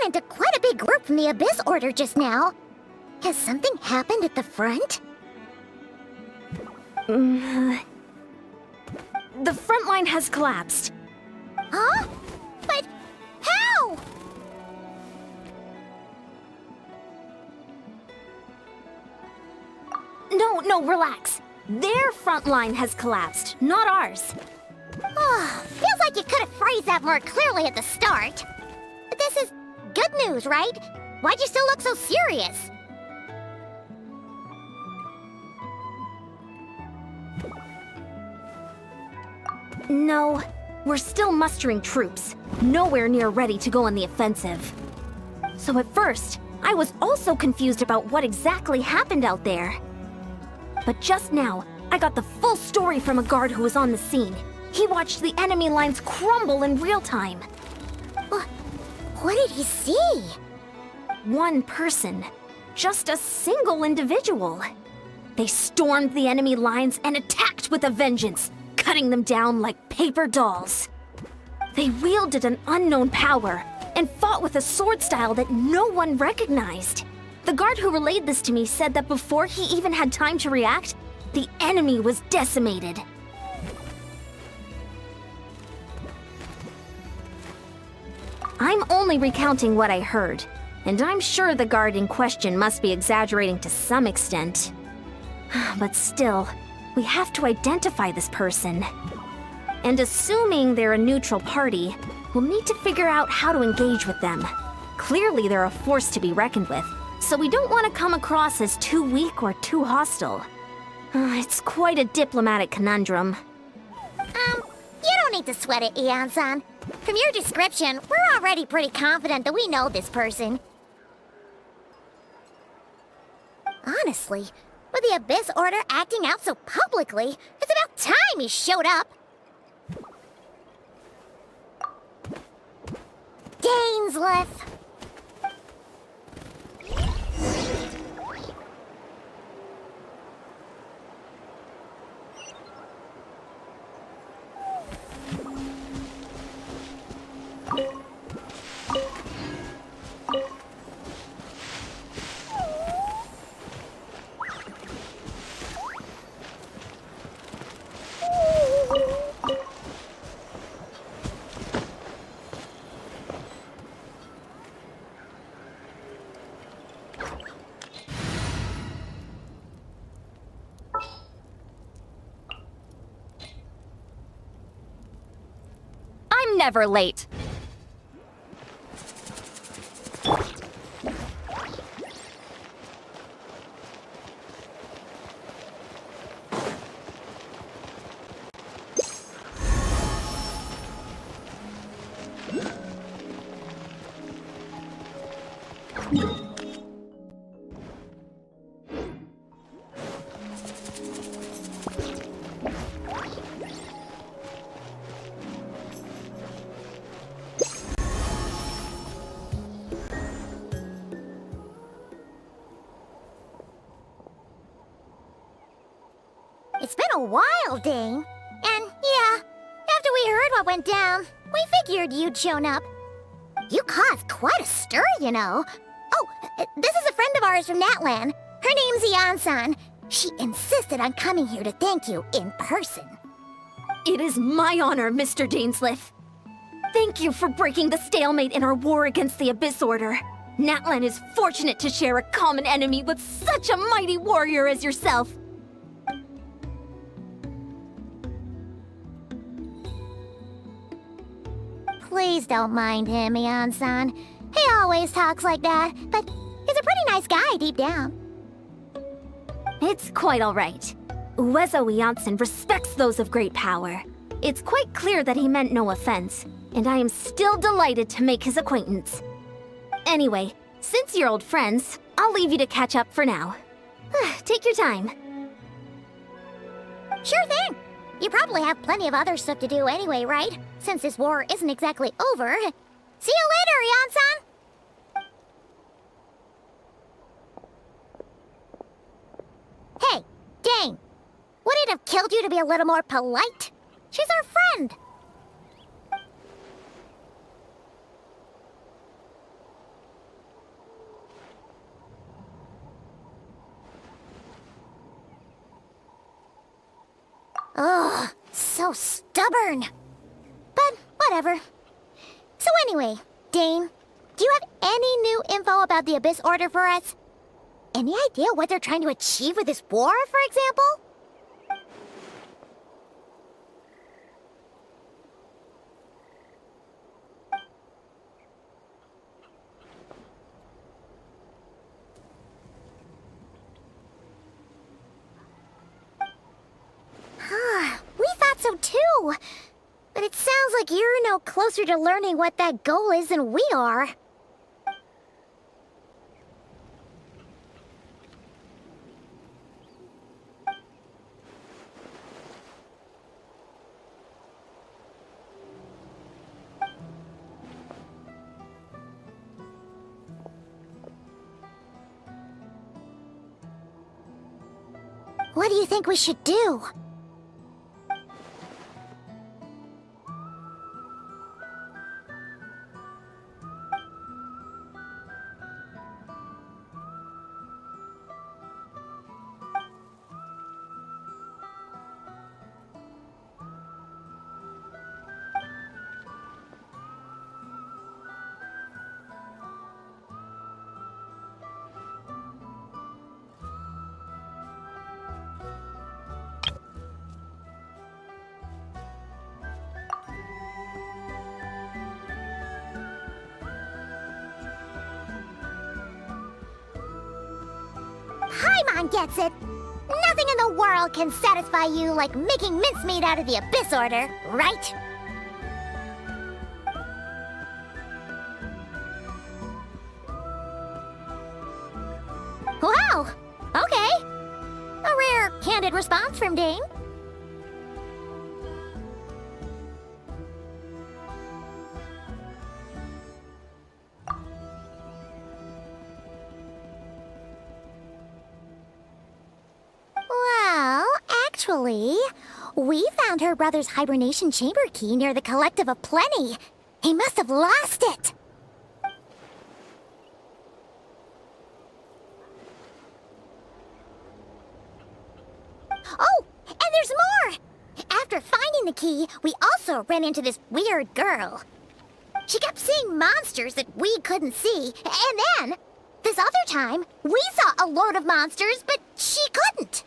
ran into quite a big group from the Abyss Order just now. Has something happened at the front? The front line has collapsed. Huh? But how? No, relax. Their front line has collapsed, not ours. Feels like you could have phrased that more clearly at the start. But this is good news, right? Why'd you still look so serious? No, we're still mustering troops, nowhere near ready to go on the offensive. So at first, I was also confused about what exactly happened out there. But just now, I got the full story from a guard who was on the scene. He watched the enemy lines crumble in real time. What did he see? One person. Just a single individual. They stormed the enemy lines and attacked with a vengeance, cutting them down like paper dolls. They wielded an unknown power and fought with a sword style that no one recognized. The guard who relayed this to me said that before he even had time to react, the enemy was decimated. I'm only recounting what I heard, and I'm sure the guard in question must be exaggerating to some extent. But still, we have to identify this person. And assuming they're a neutral party, we'll need to figure out how to engage with them. Clearly they're a force to be reckoned with, so we don't want to come across as too weak or too hostile. It's quite a diplomatic conundrum. You don't need to sweat it, Eon-san. From your description, we're already pretty confident that we know this person. Honestly, with the Abyss Order acting out so publicly, it's about time he showed up. Dainsleif! I'm never late. It's been a while, Dane. And yeah, after we heard what went down, we figured you'd shown up. You caused quite a stir, you know. Oh, this is a friend of ours from Natlan. Her name's Eon-san. She insisted on coming here to thank you in person. It is my honor, Mr. Dainsleif. Thank you for breaking the stalemate in our war against the Abyss Order. Natlan is fortunate to share a common enemy with such a mighty warrior as yourself. Please don't mind him, Eon-san. He always talks like that, but he's a pretty nice guy deep down. It's quite all right. Uezo Janssen respects those of great power. It's quite clear that he meant no offense, and I am still delighted to make his acquaintance. Anyway, since you're old friends, I'll leave you to catch up for now. Take your time. Sure thing. You probably have plenty of other stuff to do anyway, right? Since this war isn't exactly over. See you later, Eon-san! Hey, Dane! Would it have killed you to be a little more polite? She's our friend! Ugh, so stubborn. But whatever. So anyway, Dane, do you have any new info about the Abyss Order for us? Any idea what they're trying to achieve with this war, for example? We thought so too. But it sounds like you're no closer to learning what that goal is than we are. What do you think we should do? Paimon gets it. Nothing in the world can satisfy you like making mincemeat out of the Abyss Order, right? Wow! Okay. A rare, candid response from Dane. Well, actually, we found her brother's hibernation chamber key near the Collective of Plenty. He must have lost it. Oh, and there's more! After finding the key, we also ran into this weird girl. She kept seeing monsters that we couldn't see, and then, this other time, we saw a load of monsters, but she couldn't.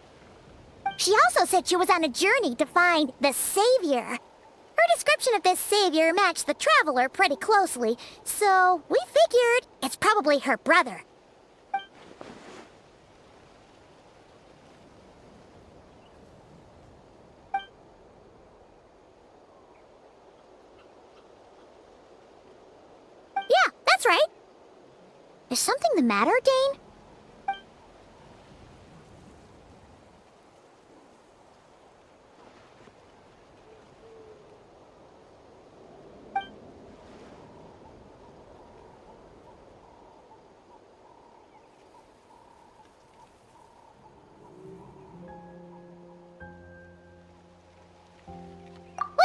She also said she was on a journey to find the Savior. Her description of this Savior matched the Traveler pretty closely, so we figured it's probably her brother. Yeah, that's right. Is something the matter, Dane?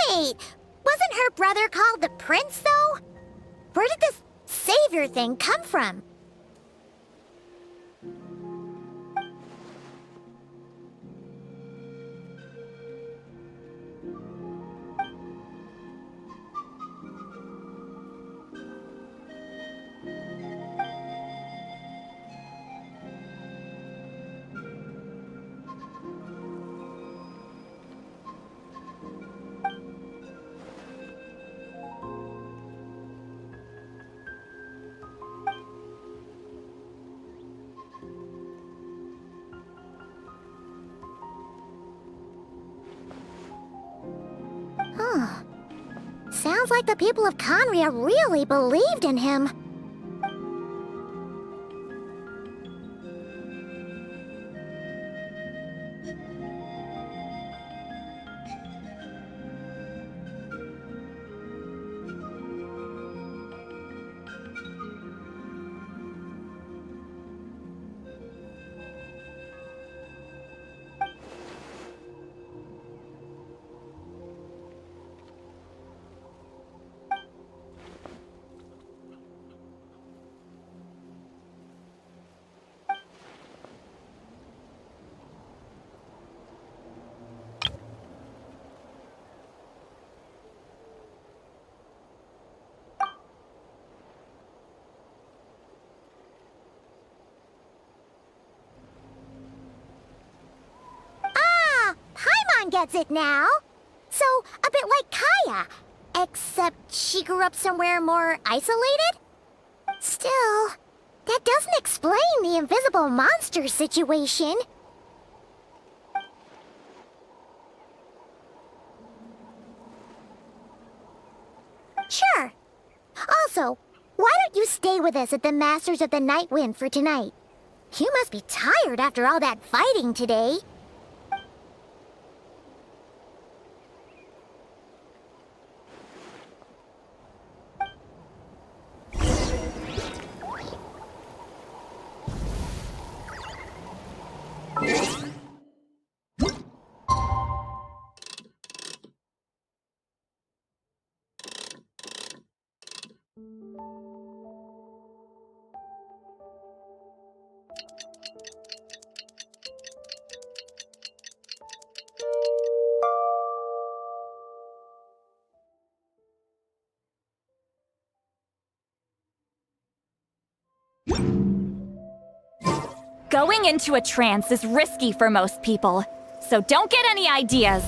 Wait, wasn't her brother called the Prince, though? Where did this Savior thing come from? Huh. Sounds like the people of Conria really believed in him. gets it now. So, a bit like Kaya. Except she grew up somewhere more isolated? Still, that doesn't explain the invisible monster situation. Sure. Also, why don't you stay with us at the Masters of the Night Wind for tonight? You must be tired after all that fighting today. Going into a trance is risky for most people, so don't get any ideas.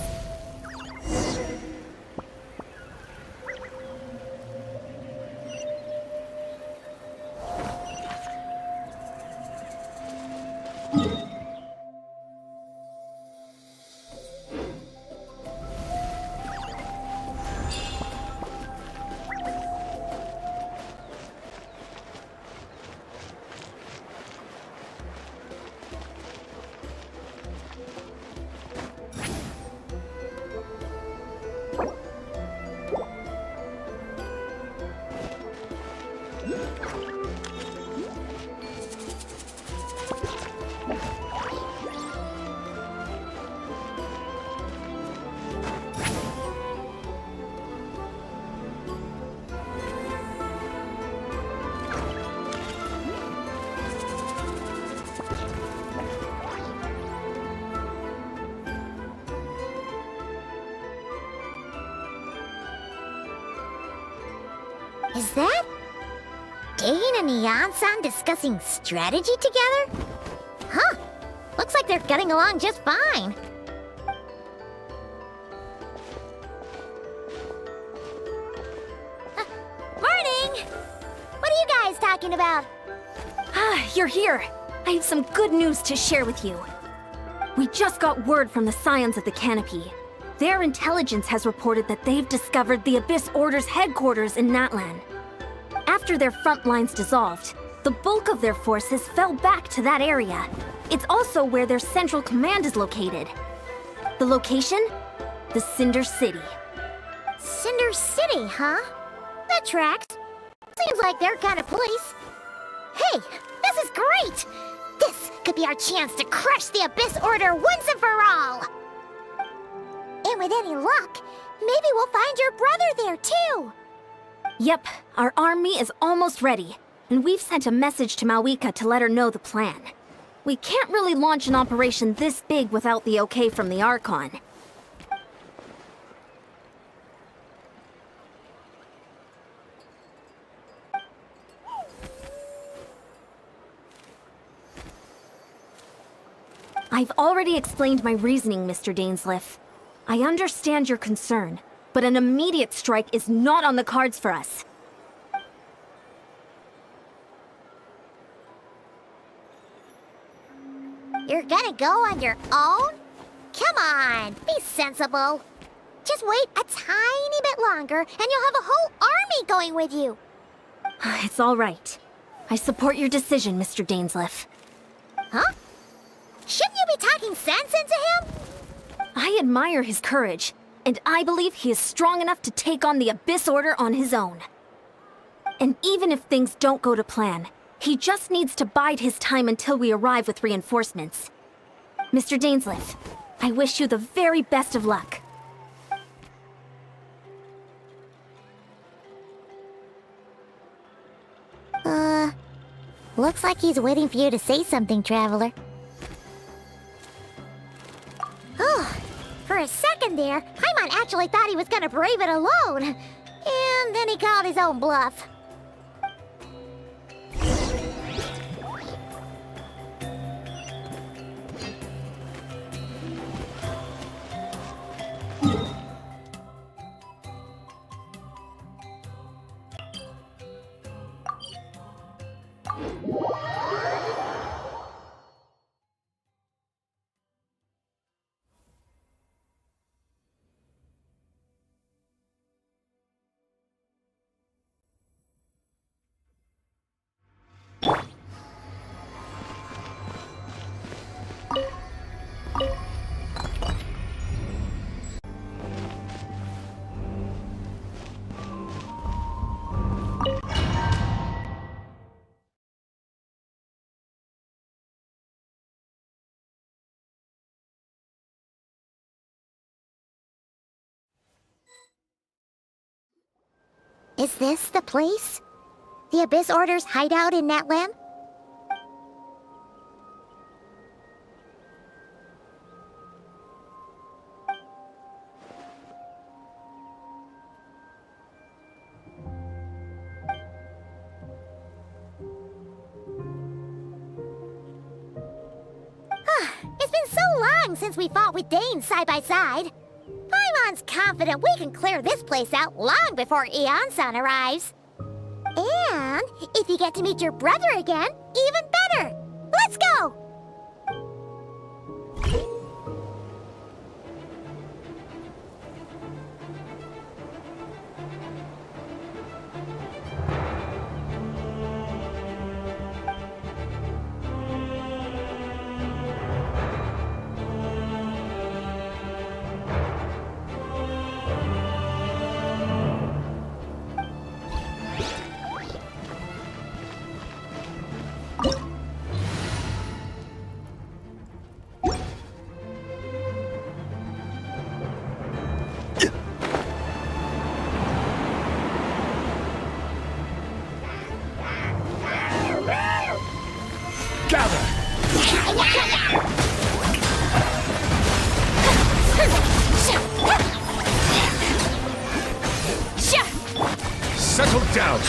Is that Dane and Neon-san discussing strategy together? Huh. Looks like they're getting along just fine. Morning! What are you guys talking about? Ah, you're here. I have some good news to share with you. We just got word from the Scions of the Canopy. Their intelligence has reported that they've discovered the Abyss Order's headquarters in Natlan. After their front lines dissolved, the bulk of their forces fell back to that area. It's also where their central command is located. The location? The Cinder City. Cinder City, huh? That tracks. Seems like their kind of place. Hey, this is great! This could be our chance to crush the Abyss Order once and for all! And with any luck, maybe we'll find your brother there too! Yep, our army is almost ready, and we've sent a message to Mawika to let her know the plan. We can't really launch an operation this big without the okay from the Archon. I've already explained my reasoning, Mr. Dainsleif. I understand your concern, but an immediate strike is not on the cards for us. You're gonna go on your own? Come on, be sensible. Just wait a tiny bit longer and you'll have a whole army going with you. It's all right. I support your decision, Mr. Dainsleif. Huh? Shouldn't you be talking sense into him? I admire his courage, and I believe he is strong enough to take on the Abyss Order on his own. And even if things don't go to plan, he just needs to bide his time until we arrive with reinforcements. Mr. Dainsleif, I wish you the very best of luck. Looks like he's waiting for you to say something, Traveler. Oh, for a second there, Paimon actually thought he was gonna brave it alone. And then he called his own bluff. Is this the place? The Abyss Order's hideout in Natlam? It's been so long since we fought with Dane side by side. Paimon's confident we can clear this place out long before Eon-san arrives. And if you get to meet your brother again, even better. Let's go! Settle down!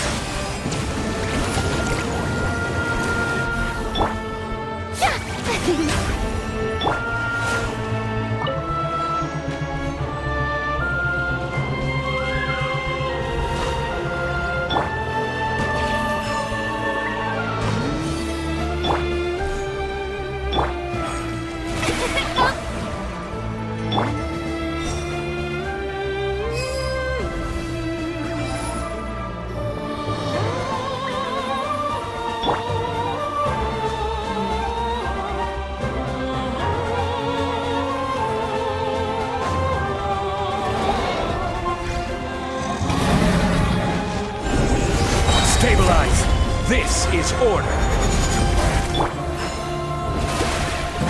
Stabilize! This is order!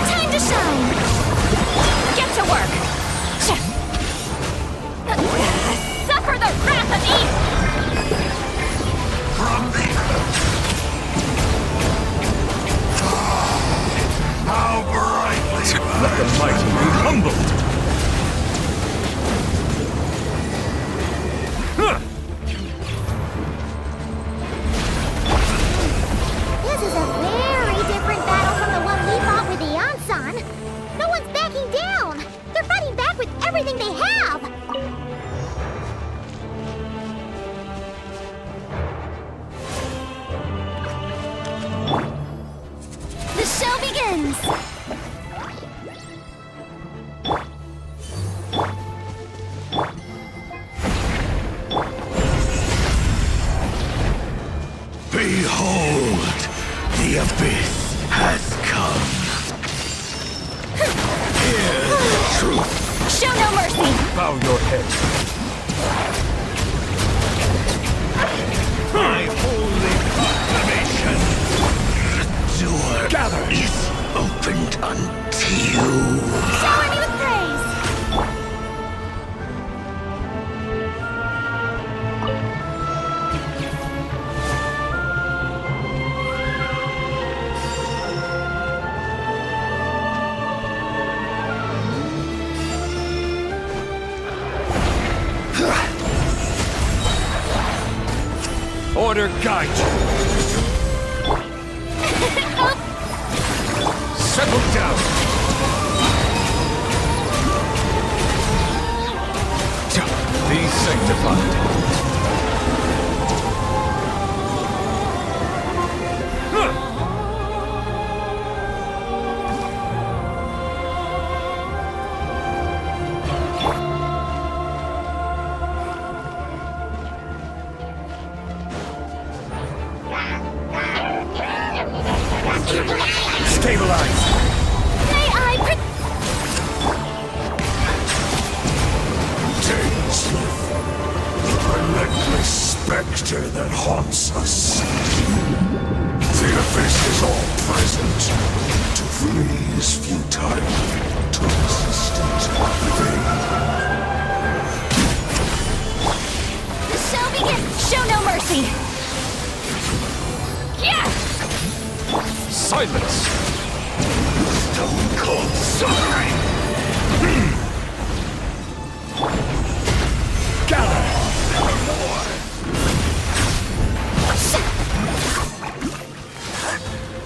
Time to shine! Get to work! Suffer the wrath of Eve! From the how brightly let the mighty be humbled! This is a very different battle from the one we fought with Eon-san. No one's backing down. They're fighting back with everything they have. The show begins! Behold, the abyss has come. Hear the truth. Show no mercy! Bow your head. My holy proclamation. The door gather is opened unto you. Shower me with praise! Order guide you. Settle down. Be sanctified. Stabilize! May I Dainsleif, the relentless specter that haunts us. The abyss is all present. To flee is futile. To resist it, vain. The show begins! Show no mercy! Yeah! Silence! Stone Cold Suffering! Gather!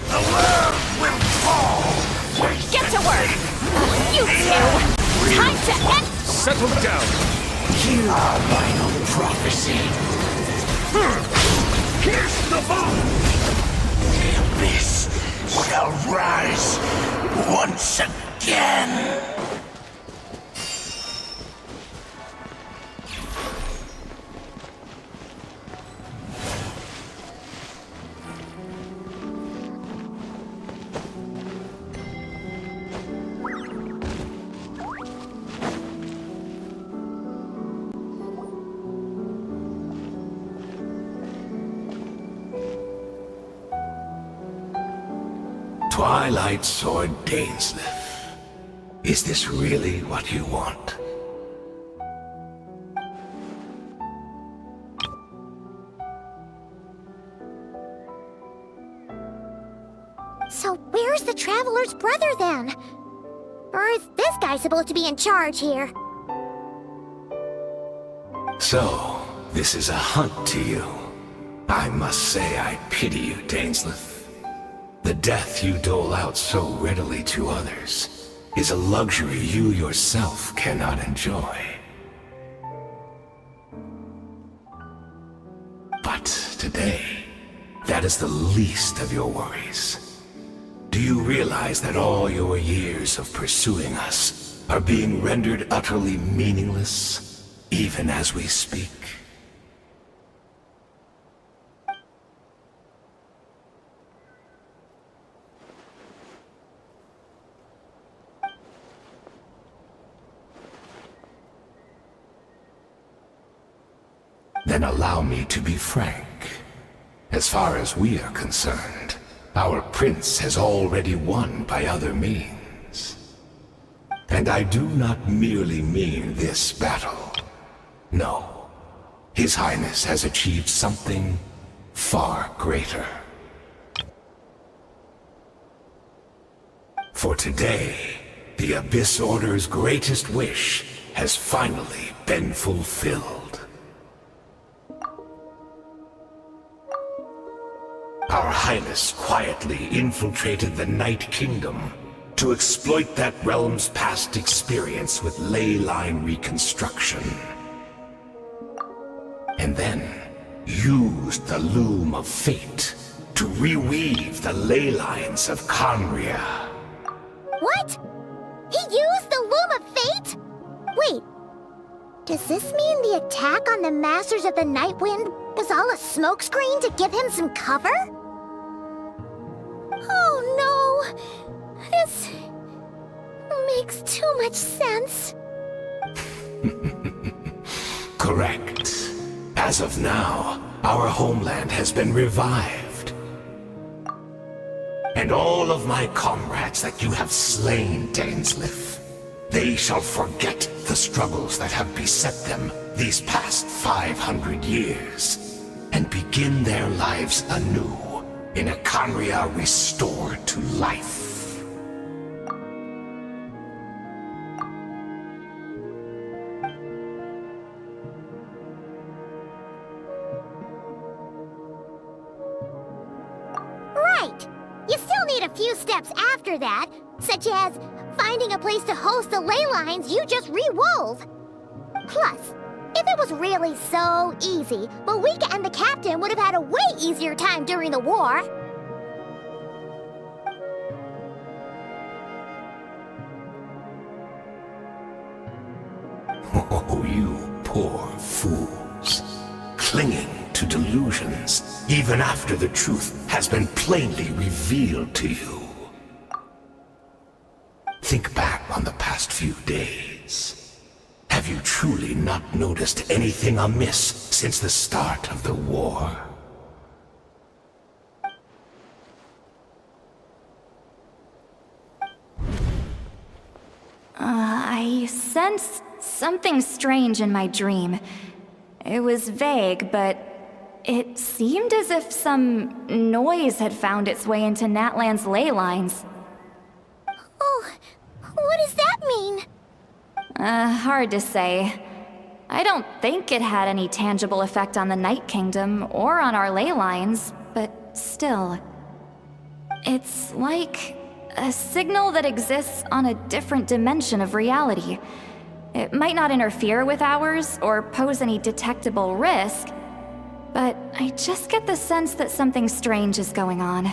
The world will fall! Get to work! You two! Time to end... Settle down! Hear our final prophecy. Pierce the bone! The abyss shall rise once again! Twilight Sword Dainsleif, is this really what you want? So where's the Traveler's brother then? Or is this guy supposed to be in charge here? So, this is a hunt to you. I must say I pity you, Dainsleif. The death you dole out so readily to others is a luxury you yourself cannot enjoy. But today, that is the least of your worries. Do you realize that all your years of pursuing us are being rendered utterly meaningless, even as we speak? Then allow me to be frank. As far as we are concerned, our prince has already won by other means. And I do not merely mean this battle. No. His Highness has achieved something far greater. For today, the Abyss Order's greatest wish has finally been fulfilled. Our Highness quietly infiltrated the Night Kingdom to exploit that realm's past experience with ley line reconstruction. And then used the Loom of Fate to reweave the ley lines of Conria. What? He used the Loom of Fate? Wait, does this mean the attack on the Masters of the Night Wind was all a smokescreen to give him some cover? Oh no! This makes too much sense. Correct. As of now, our homeland has been revived. And all of my comrades that you have slain, Dainsleif, they shall forget the struggles that have beset them these past 500 years, and begin their lives anew in a Conria restored to life. Right! You still need a few steps after that, such as finding a place to host the ley lines you just re-wove. Plus, if it was really so easy, Malika and the captain would have had a way easier time during the war. Oh, you poor fools. Clinging to delusions, even after the truth has been plainly revealed to you. Think back on the past few days. Have you truly not noticed anything amiss since the start of the war? I sensed something strange in my dream. It was vague, but It seemed as if some noise had found its way into Natlan's ley lines. Oh, what does that mean? Hard to say. I don't think it had any tangible effect on the Night Kingdom or on our ley lines, but still. It's like a signal that exists on a different dimension of reality. It might not interfere with ours or pose any detectable risk, but I just get the sense that something strange is going on.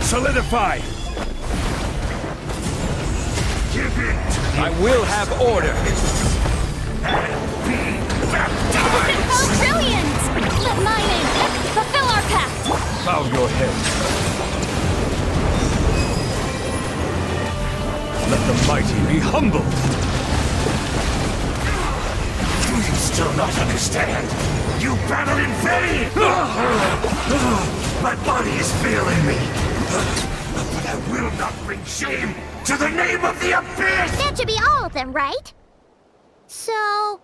Solidify! Give it! I will have order! Be baptized! Oh, brilliant! Let my name fulfill our pact! Bow your head. Let the mighty be humbled! Do you still not understand? You battle in vain! My body is failing me. But I will not bring shame to the name of the Abyss! That should be all of them, right? So,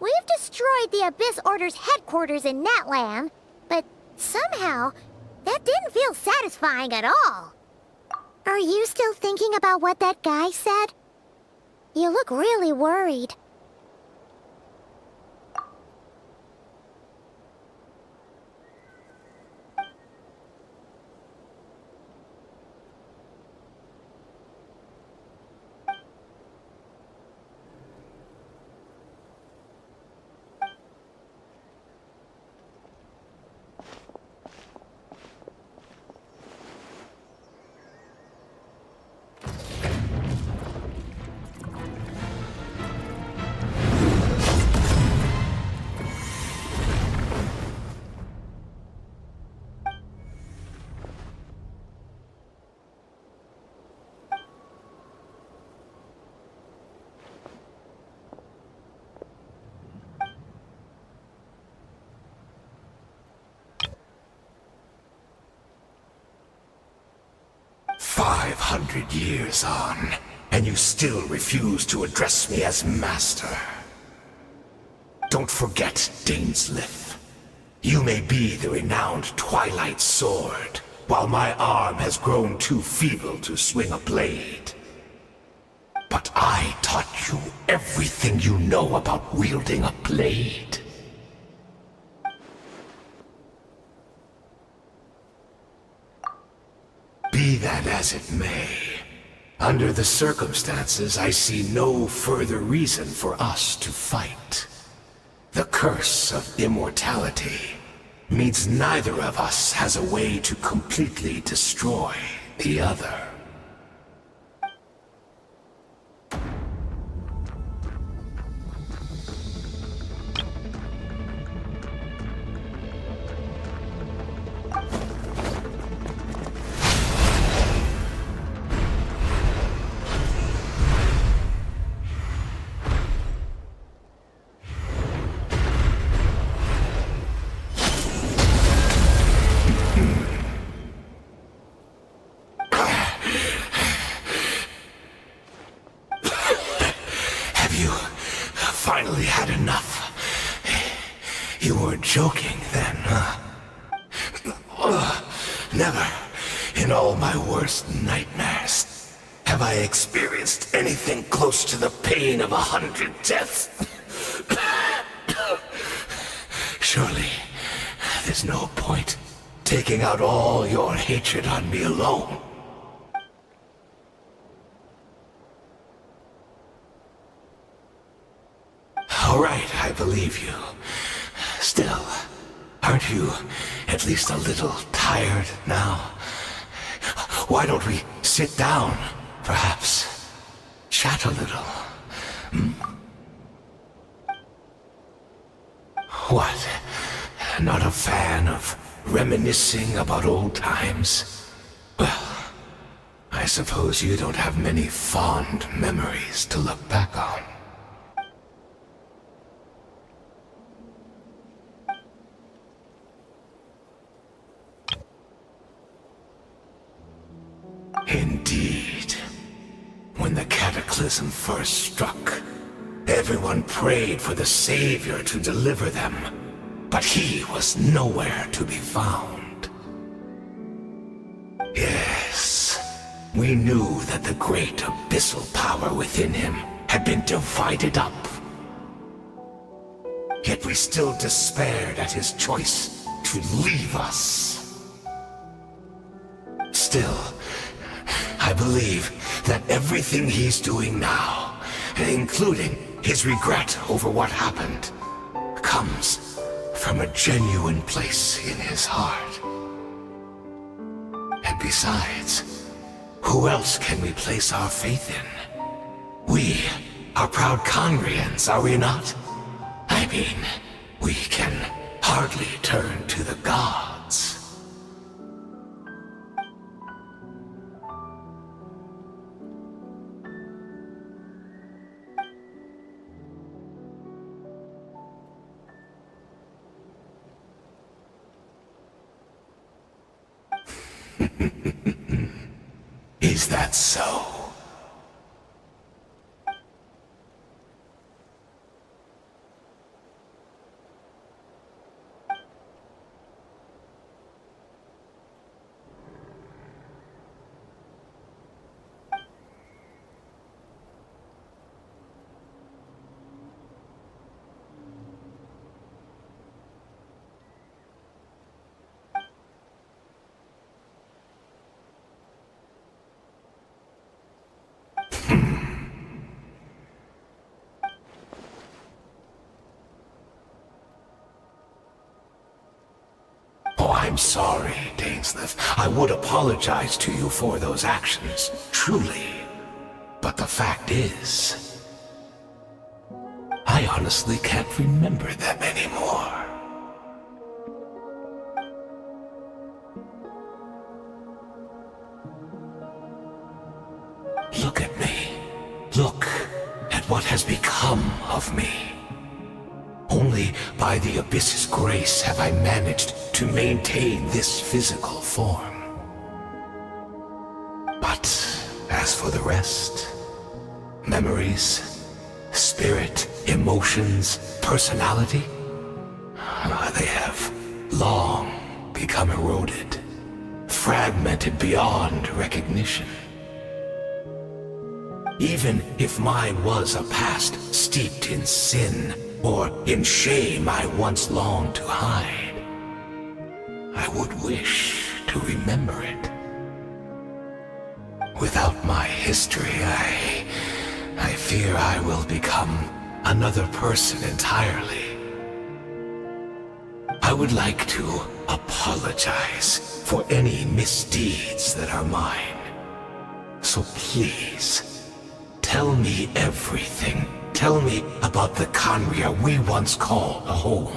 we've destroyed the Abyss Order's headquarters in Natlan, but somehow, that didn't feel satisfying at all. Are you still thinking about what that guy said? You look really worried. $500 on, and you still refuse to address me as master. Don't forget, Daneslith. You may be the renowned Twilight Sword, while my arm has grown too feeble to swing a blade. But I taught you everything you know about wielding a blade. Be that as it may, under the circumstances, I see no further reason for us to fight. The curse of immortality means neither of us has a way to completely destroy the other. had enough. You were joking then, huh? Never, in all my worst nightmares, have I experienced anything close to the pain of 100 deaths. Surely, there's no point taking out all your hatred on me alone. All right, I believe you. Still, aren't you at least a little tired now? Why don't we sit down, perhaps? Chat a little. What? Not a fan of reminiscing about old times? Well, I suppose you don't have many fond memories to look back on. Indeed. When the cataclysm first struck, everyone prayed for the Savior to deliver them, but he was nowhere to be found. Yes, we knew that the great abyssal power within him had been divided up. Yet we still despaired at his choice to leave us. Still, I believe that everything he's doing now, including his regret over what happened, comes from a genuine place in his heart. And besides, who else can we place our faith in? We are proud Conrians, are we not? I mean, we can hardly turn to the gods. Is that so? Oh, I'm sorry, Dainsleif. I would apologize to you for those actions, truly. But the fact is, I honestly can't remember them anymore. Look at me. Look at what has become of me. Only by the Abyss's grace have I managed to maintain this physical form. But as for the rest, memories, spirit, emotions, personality, they have long become eroded, fragmented beyond recognition. Even if mine was a past steeped in sin, or in shame I once longed to hide, I would wish to remember it. Without my history, I fear I will become another person entirely. I would like to apologize for any misdeeds that are mine. So please, tell me everything. Tell me about the Conria we once called home.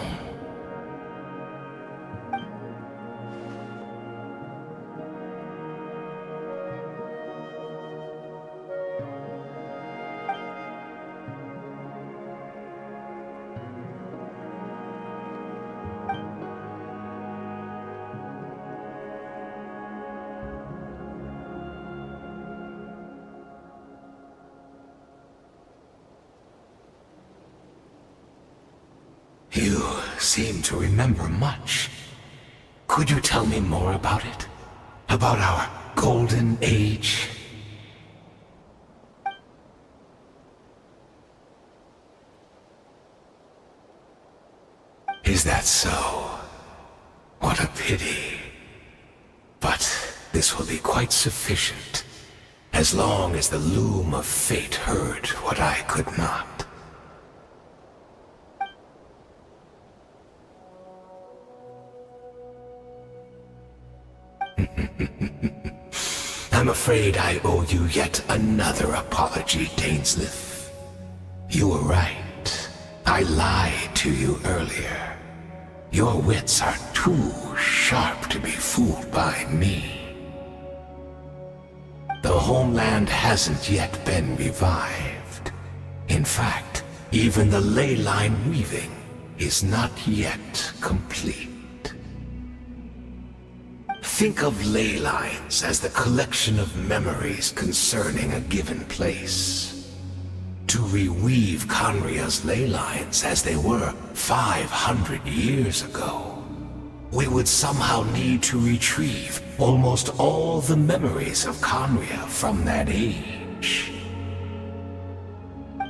You seem to remember much. Could you tell me more about it? About our golden age? Is that so? What a pity. But this will be quite sufficient, as long as the loom of fate heard what I could not. I'm afraid I owe you yet another apology, Dainsleif. You were right. I lied to you earlier. Your wits are too sharp to be fooled by me. The homeland hasn't yet been revived. In fact, even the ley line weaving is not yet complete. Think of ley lines as the collection of memories concerning a given place. To reweave Conria's ley lines as they were 500 years ago, we would somehow need to retrieve almost all the memories of Conria from that age.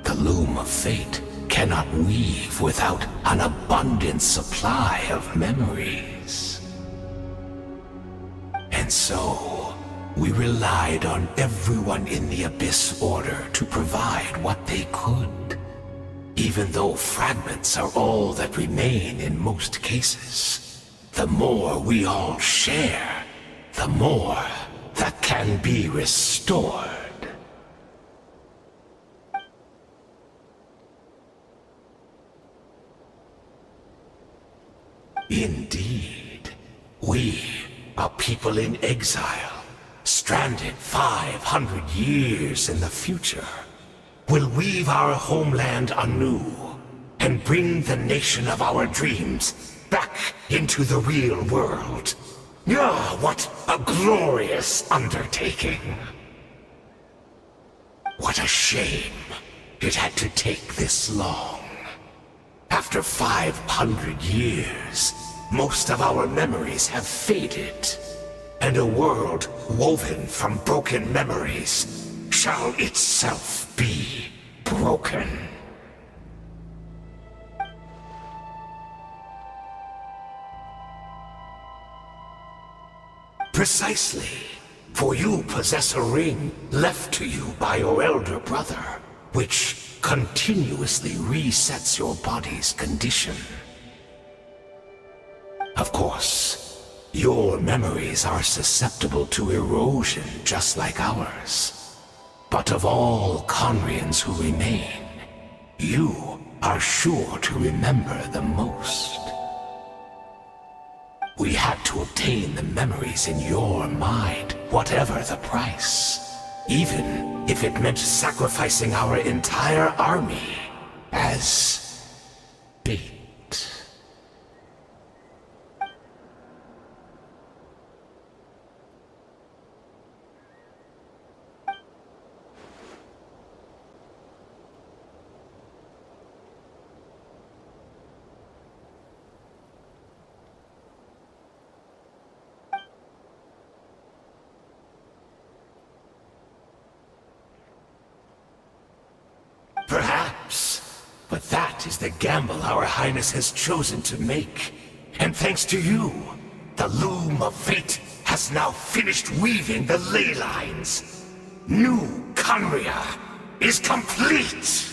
The loom of fate cannot weave without an abundant supply of memories. And so, we relied on everyone in the Abyss Order to provide what they could. Even though fragments are all that remain in most cases, the more we all share, the more that can be restored. Indeed, we, a people in exile, stranded 500 years in the future, will weave our homeland anew and bring the nation of our dreams back into the real world. Ah, what a glorious undertaking! What a shame it had to take this long. After 500 years, most of our memories have faded, and a world woven from broken memories shall itself be broken. Precisely, for you possess a ring left to you by your elder brother, which continuously resets your body's condition. Of course, your memories are susceptible to erosion just like ours. But of all Conrians who remain, you are sure to remember the most. We had to obtain the memories in your mind, whatever the price. Even if it meant sacrificing our entire army as bait. Perhaps, but that is the gamble our Highness has chosen to make. And thanks to you, the loom of fate has now finished weaving the ley lines. New Conria is complete!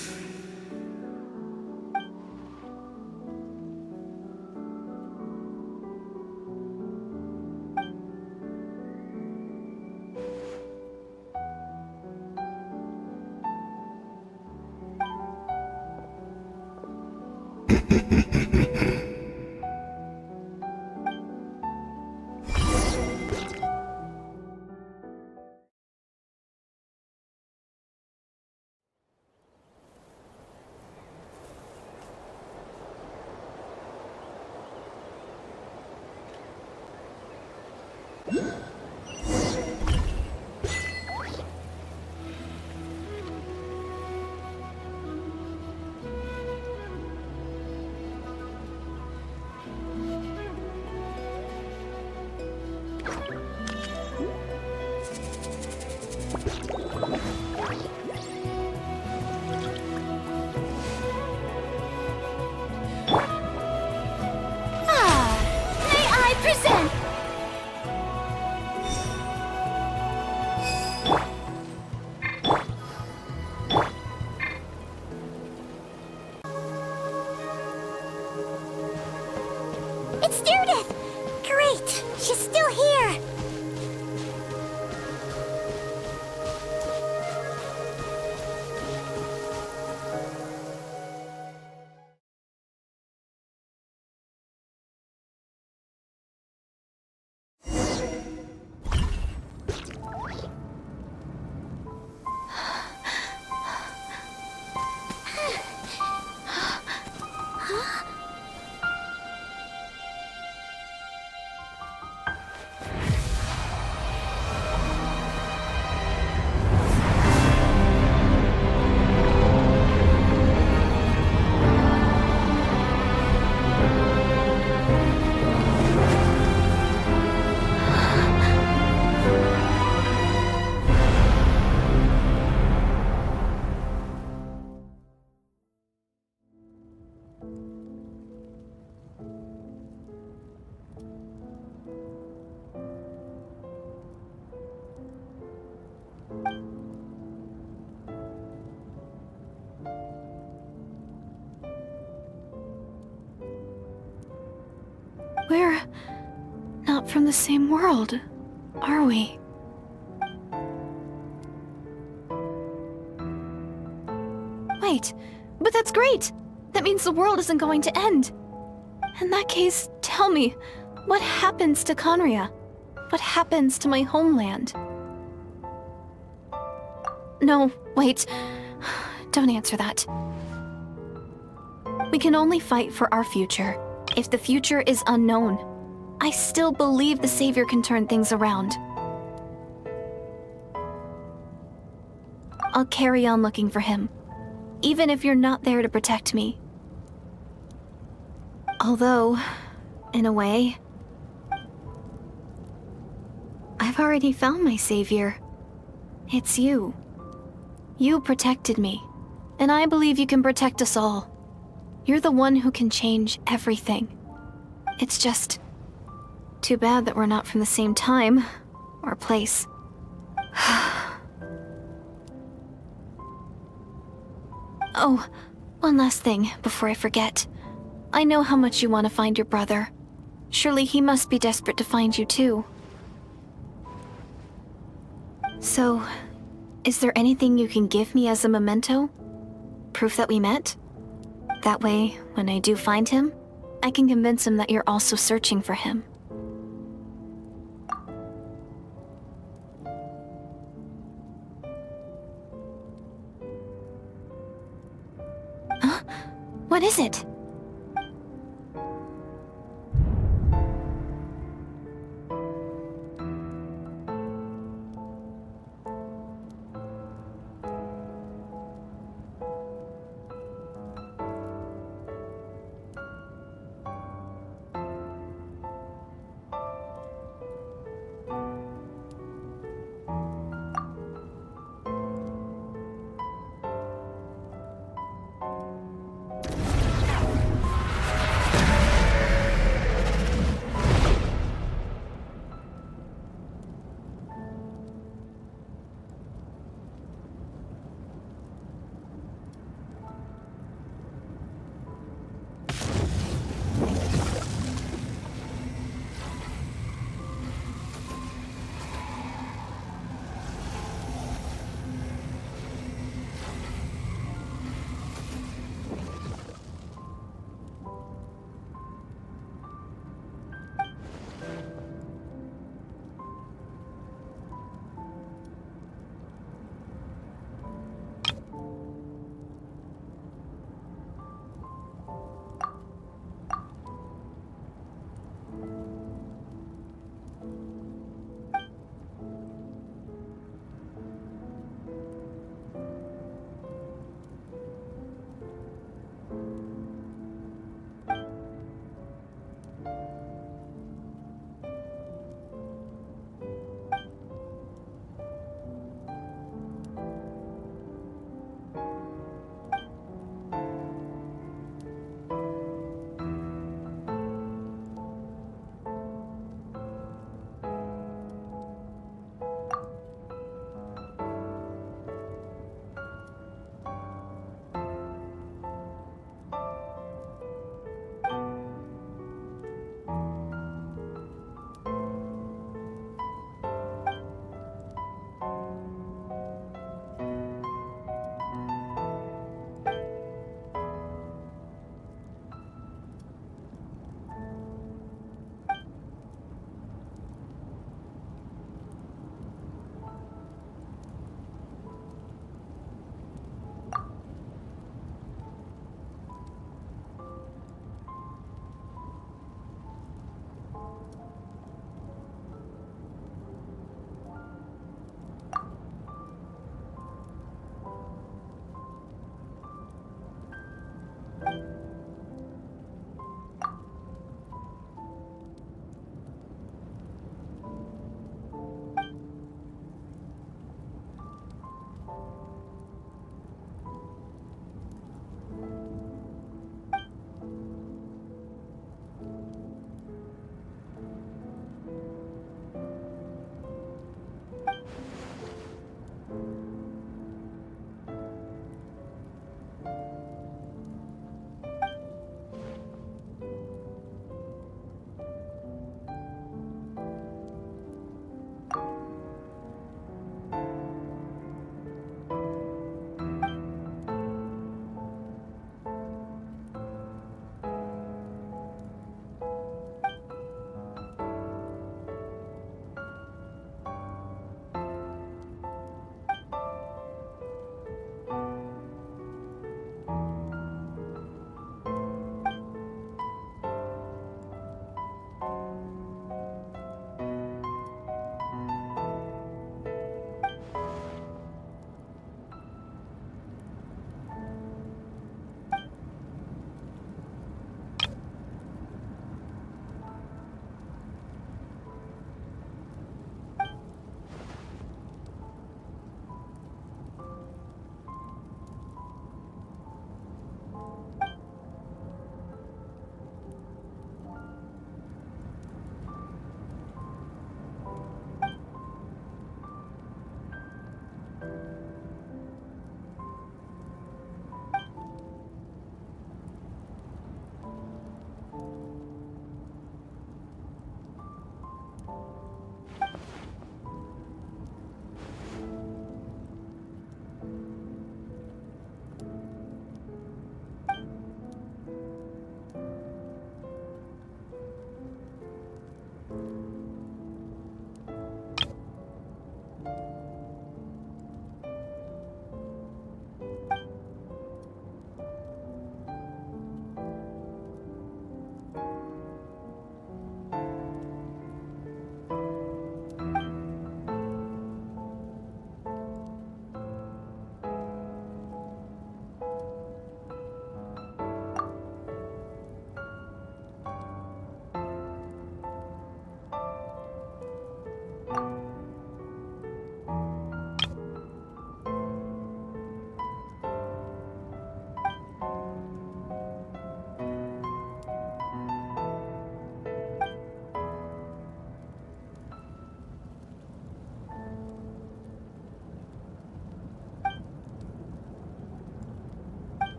We're not from the same world, are we? Wait, but that's great! That means the world isn't going to end. In that case, tell me, what happens to Conria? What happens to my homeland? No, wait. Don't answer that. We can only fight for our future. If the future is unknown, I still believe the Savior can turn things around. I'll carry on looking for him, even if you're not there to protect me. Although, in a way, I've already found my savior. It's you. You protected me, and I believe you can protect us all. You're the one who can change everything. It's just too bad that we're not from the same time or place. Oh, one last thing before I forget. I know how much you want to find your brother. Surely he must be desperate to find you too. So, is there anything you can give me as a memento? Proof that we met? That way, when I do find him, I can convince him that you're also searching for him. Huh? What is it?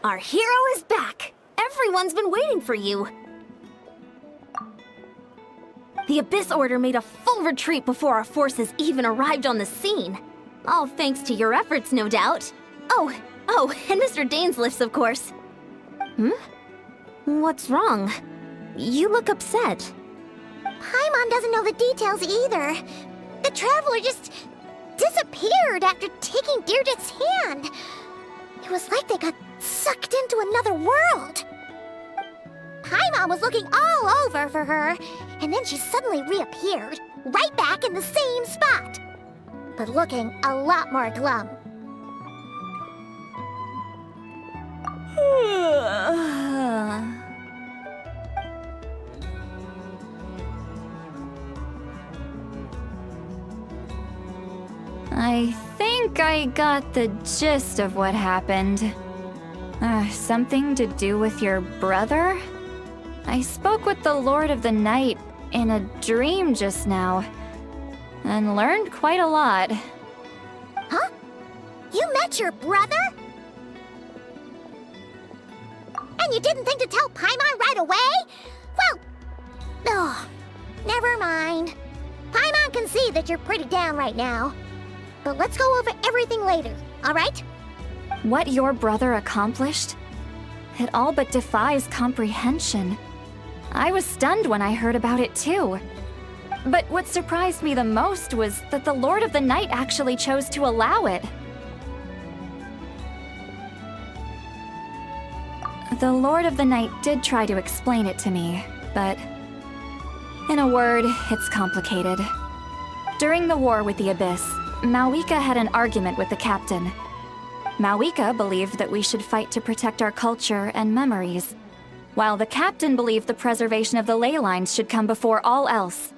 Our hero is back! Everyone's been waiting for you! The Abyss Order made a full retreat before our forces even arrived on the scene. All thanks to your efforts, no doubt. Oh, and Mr. Dainsliff's, of course. What's wrong? You look upset. Paimon doesn't know the details either. The Traveler just disappeared after taking Deirdre's hand. It was like they got sucked into another world. Paimon was looking all over for her, and then she suddenly reappeared, right back in the same spot, but looking a lot more glum. I think I got the gist of what happened. Something to do with your brother? I spoke with the Lord of the Night in a dream just now, and learned quite a lot. Huh? You met your brother? And you didn't think to tell Paimon right away? Well, oh, never mind. Paimon can see that you're pretty down right now. But let's go over everything later, all right? What your brother accomplished? It all but defies comprehension. I was stunned when I heard about it too. But what surprised me the most was that the Lord of the Night actually chose to allow it. The Lord of the Night did try to explain it to me, but in a word, it's complicated. During the war with the Abyss, Mawika had an argument with the captain. Mawika believed that we should fight to protect our culture and memories, while the captain believed the preservation of the ley lines should come before all else.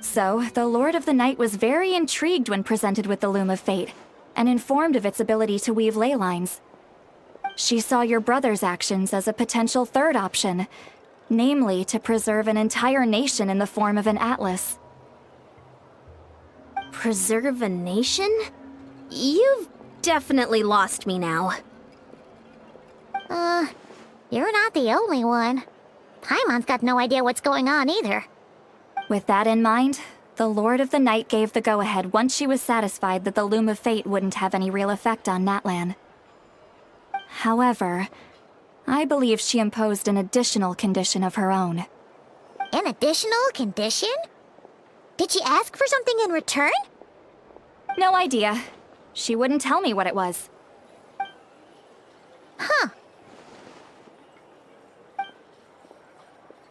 So, the Lord of the Night was very intrigued when presented with the Loom of Fate, and informed of its ability to weave ley lines. She saw your brother's actions as a potential third option, namely to preserve an entire nation in the form of an atlas. Preserve a nation? You've definitely lost me now. You're not the only one. Paimon's got no idea what's going on either. With that in mind, the Lord of the Night gave the go-ahead once she was satisfied that the Loom of Fate wouldn't have any real effect on Natlan. However, I believe she imposed an additional condition of her own. An additional condition? Did she ask for something in return? No idea. She wouldn't tell me what it was. Huh.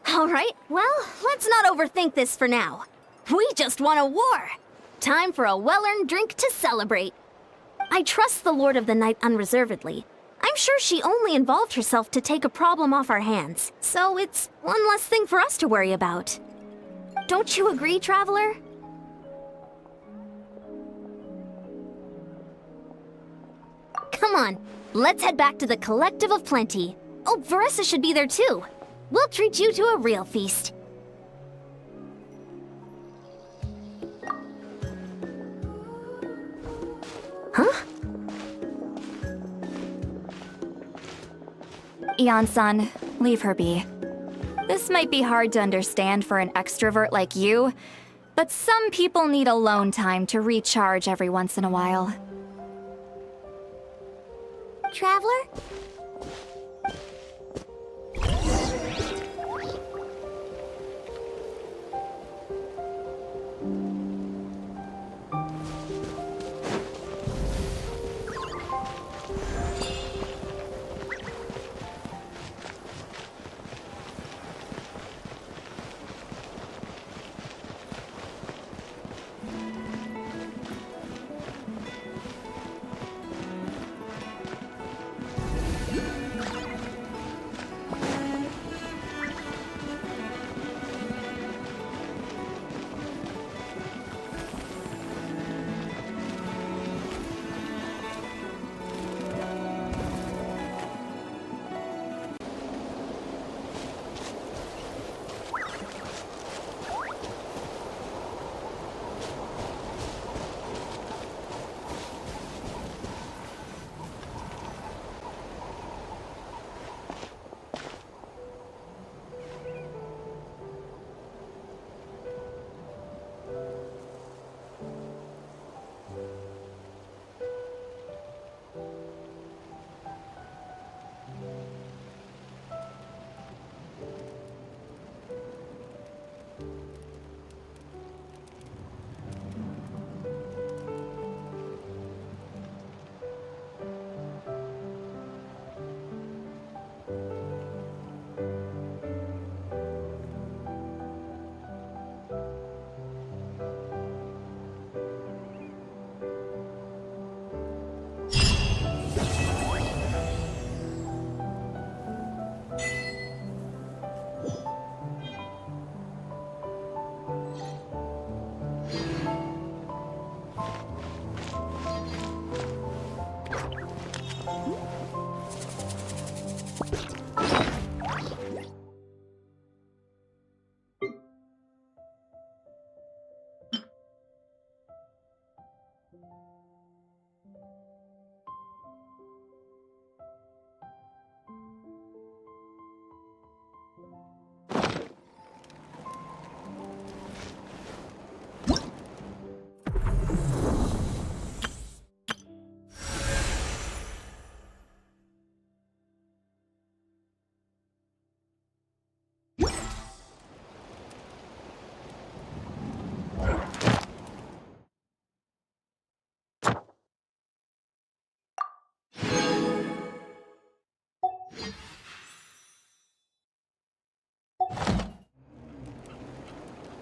Alright, well, let's not overthink this for now. We just won a war! Time for a well-earned drink to celebrate. I trust the Lord of the Night unreservedly. I'm sure she only involved herself to take a problem off our hands, so it's one less thing for us to worry about. Don't you agree, Traveler? Come on, let's head back to the Collective of Plenty. Oh, Veressa should be there too. We'll treat you to a real feast. Huh? Ian-san, leave her be. This might be hard to understand for an extrovert like you, but some people need alone time to recharge every once in a while. Traveler?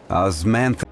Osmantha.